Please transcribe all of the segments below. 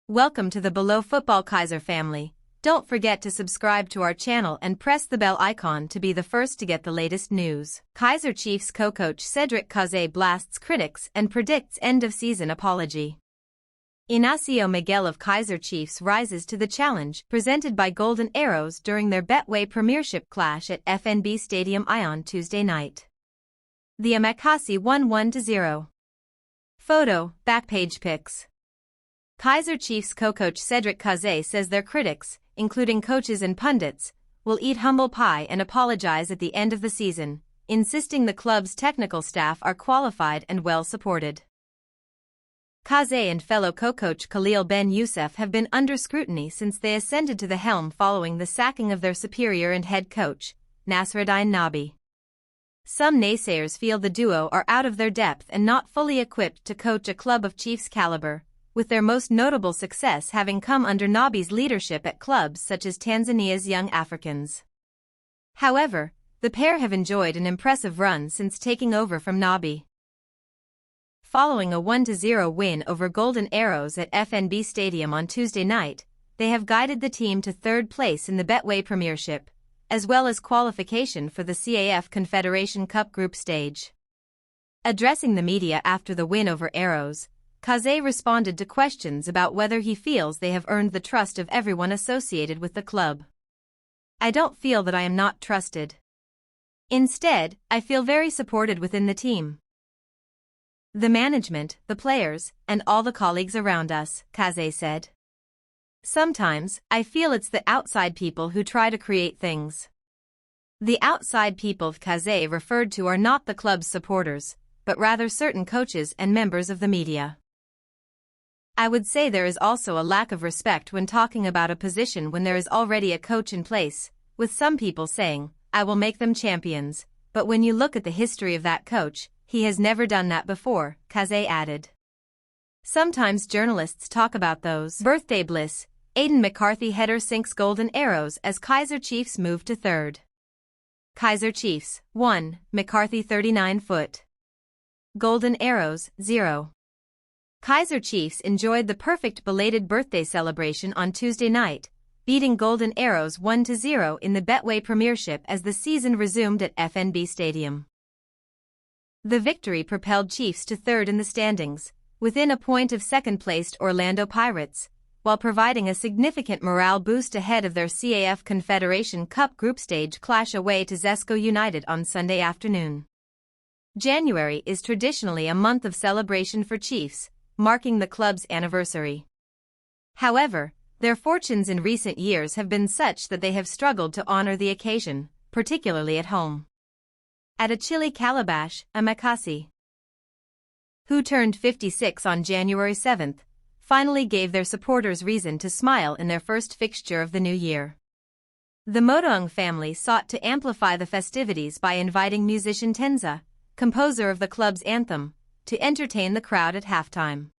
Welcome to the Below Football Kaizer family. Don't forget to subscribe to our channel and press the bell icon to be the first to get the latest news. Kaizer Chiefs co-coach Cedric Kaze blasts critics and predicts end-of-season apology. Inacio Miguel of Kaizer Chiefs rises to the challenge presented by Golden Arrows during their Betway premiership clash at FNB Stadium on Tuesday night. The Amakhosi won 1-0. Photo, backpage pics. Kaizer Chiefs co-coach Cedric Kaze says their critics, including coaches and pundits, will eat humble pie and apologize at the end of the season, insisting the club's technical staff are qualified and well supported. Kaze and fellow co-coach Khalil Ben Youssef have been under scrutiny since they ascended to the helm following the sacking of their superior and head coach, Naturna. Some naysayers feel the duo are out of their depth and not fully equipped to coach a club of Chiefs caliber, with their most notable success having come under Nabi's leadership at clubs such as Tanzania's Young Africans. However, the pair have enjoyed an impressive run since taking over from Nabi. Following a 1-0 win over Golden Arrows at FNB Stadium on Tuesday night, they have guided the team to third place in the Betway Premiership, as well as qualification for the CAF Confederation Cup group stage. Addressing the media after the win over Arrows, Kaze responded to questions about whether he feels they have earned the trust of everyone associated with the club. "I don't feel that I am not trusted. Instead, I feel very supported within the team. The management, the players, and all the colleagues around us," Kaze said. "Sometimes, I feel it's the outside people who try to create things." The outside people Kaze referred to are not the club's supporters, but rather certain coaches and members of the media. "I would say there is also a lack of respect when talking about a position when there is already a coach in place, with some people saying, 'I will make them champions,' but when you look at the history of that coach, he has never done that before," Kaze added. Sometimes journalists talk about those birthday bliss. Aiden McCarthy header sinks Golden Arrows as Kaizer Chiefs move to third. Kaizer Chiefs, 1, McCarthy 39-foot. Golden Arrows, 0. Kaizer Chiefs enjoyed the perfect belated birthday celebration on Tuesday night, beating Golden Arrows 1-0 in the Betway Premiership as the season resumed at FNB Stadium. The victory propelled Chiefs to third in the standings, within a point of second-placed Orlando Pirates, while providing a significant morale boost ahead of their CAF Confederation Cup group stage clash away to Zesco United on Sunday afternoon. January is traditionally a month of celebration for Chiefs, marking the club's anniversary. However, their fortunes in recent years have been such that they have struggled to honor the occasion, particularly at home. At a chilly calabash, Amakhosi, who turned 56 on January 7, finally gave their supporters reason to smile in their first fixture of the new year. The Motoung family sought to amplify the festivities by inviting musician Tenza, composer of the club's anthem, to entertain the crowd at halftime.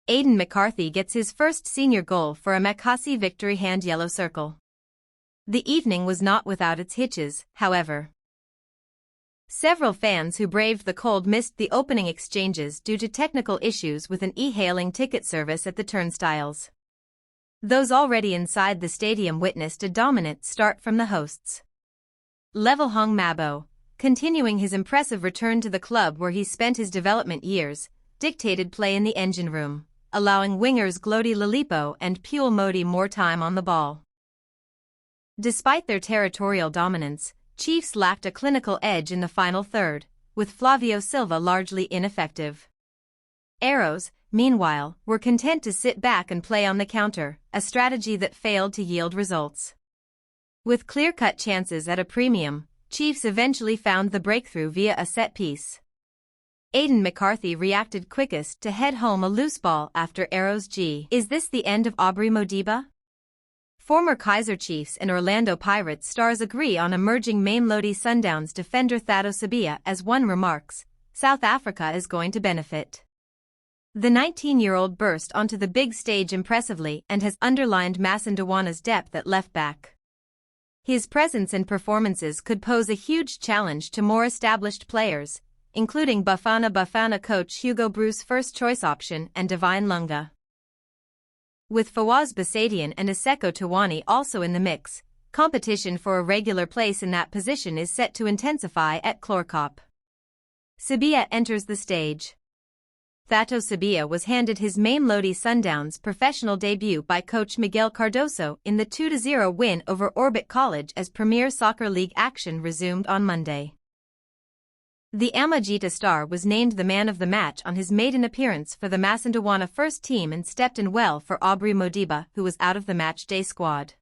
Aiden McCarthy gets his first senior goal for a Amakhosi victory hand yellow circle. The evening was not without its hitches, however. Several fans who braved the cold missed the opening exchanges due to technical issues with an e-hailing ticket service at the turnstiles. Those already inside the stadium witnessed a dominant start from the hosts. Levelhong Mabo, continuing his impressive return to the club where he spent his development years, dictated play in the engine room, allowing wingers Glody Lilipo and Puel Modi more time on the ball. Despite their territorial dominance, Chiefs lacked a clinical edge in the final third, with Flavio Silva largely ineffective. Arrows, meanwhile, were content to sit back and play on the counter, a strategy that failed to yield results. With clear-cut chances at a premium, Chiefs eventually found the breakthrough via a set piece. Aiden McCarthy reacted quickest to head home a loose ball after Arrows G. Is this the end of Aubrey Modiba? Former Kaizer Chiefs and Orlando Pirates stars agree on emerging Mamelodi Sundowns defender Thad Sabia as one remarks, "South Africa is going to benefit." The 19-year-old burst onto the big stage impressively and has underlined Masindawana's depth at left back. His presence and performances could pose a huge challenge to more established players, including Bafana coach Hugo Bruce first-choice option and Divine Lunga. With Fawaz Basadian and Iseko Tawani also in the mix, competition for a regular place in that position is set to intensify at Chlorkop. Sabia enters the stage. Thad Sabia was handed his Mamelodi Sundowns professional debut by coach Miguel Cardoso in the 2-0 win over Orbit College as Premier Soccer League action resumed on Monday. The Amagita star was named the man of the match on his maiden appearance for the Masandawana first team and stepped in well for Aubrey Modiba, who was out of the matchday squad.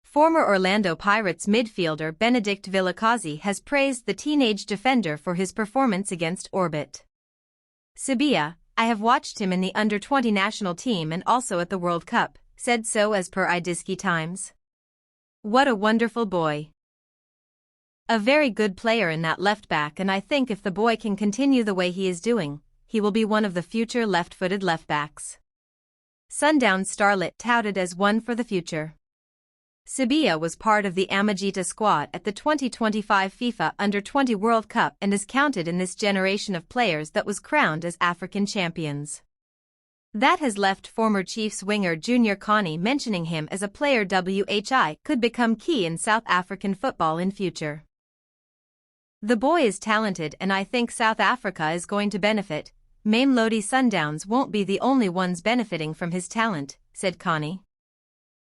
Former Orlando Pirates midfielder Benedict Villacazzi has praised the teenage defender for his performance against Orbit. Sabia, "I have watched him in the under-20 national team and also at the World Cup," said so as per idiski Times. "What a wonderful boy. A very good player in that left back, and I think if the boy can continue the way he is doing, he will be one of the future left-footed left backs." Sundowns starlet touted as one for the future. Sabia was part of the Amagita squad at the 2025 FIFA Under-20 World Cup and is counted in this generation of players that was crowned as African champions. That has left former Chiefs winger Junior Connie mentioning him as a player which could become key in South African football in future. "The boy is talented and I think South Africa is going to benefit. Mamelodi Sundowns won't be the only ones benefiting from his talent," said Connie.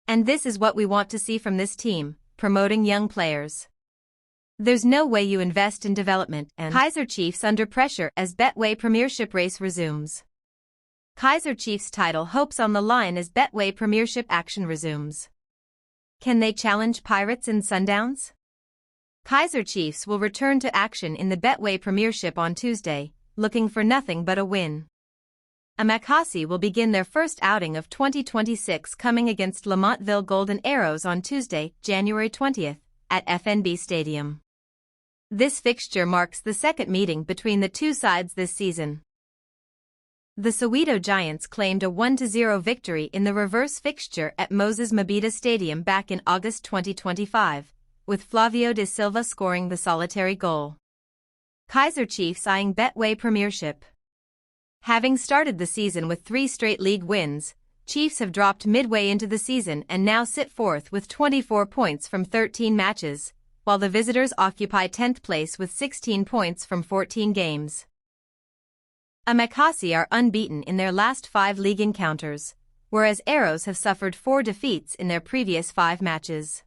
"And this is what we want to see from this team, promoting young players. There's no way you invest in development." And Kaizer Chiefs under pressure as Betway Premiership race resumes. Kaizer Chiefs title hopes on the line as Betway Premiership action resumes. Can they challenge Pirates and Sundowns? Kaizer Chiefs will return to action in the Betway Premiership on Tuesday, looking for nothing but a win. Amakhosi will begin their first outing of 2026 coming against Lamontville Golden Arrows on Tuesday, January 20th, at FNB Stadium. This fixture marks the second meeting between the two sides this season. The Soweto Giants claimed a 1-0 victory in the reverse fixture at Moses Mabhida Stadium back in August 2025, with Flavio de Silva scoring the solitary goal. Kaizer Chiefs eyeing Betway Premiership. Having started the season with 3 straight league wins, Chiefs have dropped midway into the season and now sit fourth with 24 points from 13 matches, while the visitors occupy 10th place with 16 points from 14 games. Amakhosi are unbeaten in their last 5 league encounters, whereas Arrows have suffered 4 defeats in their previous 5 matches.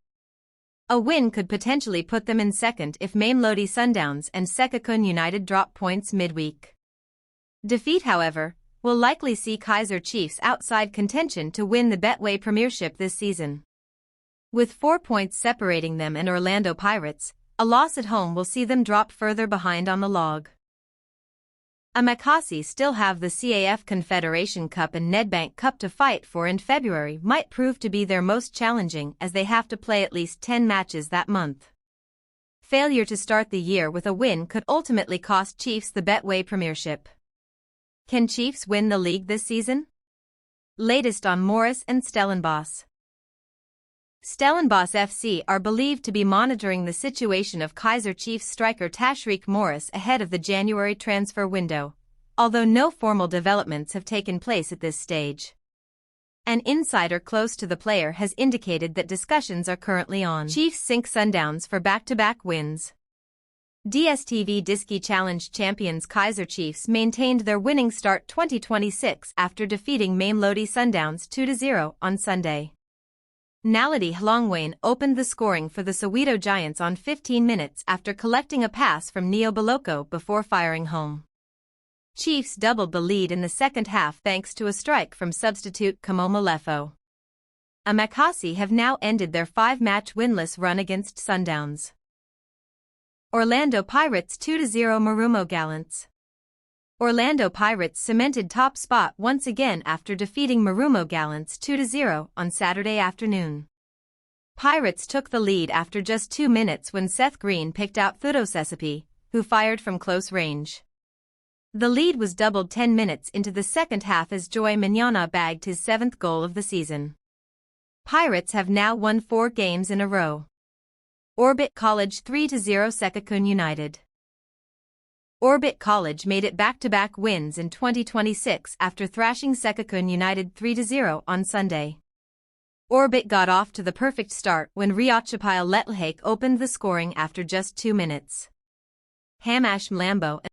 A win could potentially put them in second if Mamelodi Sundowns and Sekhukhune United drop points midweek. Defeat, however, will likely see Kaizer Chiefs outside contention to win the Betway Premiership this season. With 4 points separating them and Orlando Pirates, a loss at home will see them drop further behind on the log. Amakhosi still have the CAF Confederation Cup and Nedbank Cup to fight for, and February might prove to be their most challenging as they have to play at least 10 matches that month. Failure to start the year with a win could ultimately cost Chiefs the Betway Premiership. Can Chiefs win the league this season? Latest on Morris and Stellenbosch. Stellenbosch FC are believed to be monitoring the situation of Kaizer Chiefs striker Tashreeq Morris ahead of the January transfer window, although no formal developments have taken place at this stage. An insider close to the player has indicated that discussions are currently on. Chiefs sink Sundowns for back-to-back wins. DStv Idiski Challenge champions Kaizer Chiefs maintained their winning start 2026 after defeating Mamelodi Sundowns 2-0 on Sunday. Naledi Hlongwane opened the scoring for the Soweto Giants on 15 minutes after collecting a pass from Neo Boloko before firing home. Chiefs doubled the lead in the second half thanks to a strike from substitute Kamo Malefo. Amakhosi have now ended their 5-match winless run against Sundowns. Orlando Pirates 2-0 Marumo Gallants. Orlando Pirates cemented top spot once again after defeating Marumo Gallants 2-0 on Saturday afternoon. Pirates took the lead after just 2 minutes when Seth Green picked out Thudosesepi, who fired from close range. The lead was doubled 10 minutes into the second half as Joy Mignona bagged his 7th goal of the season. Pirates have now won 4 games in a row. Orbit College 3-0 Sekhukhune United. Orbit College made it back-to-back wins in 2026 after thrashing Sekakun United 3-0 on Sunday. Orbit got off to the perfect start when Riachapile Letlhake opened the scoring after just 2 minutes. Hamash Mlambo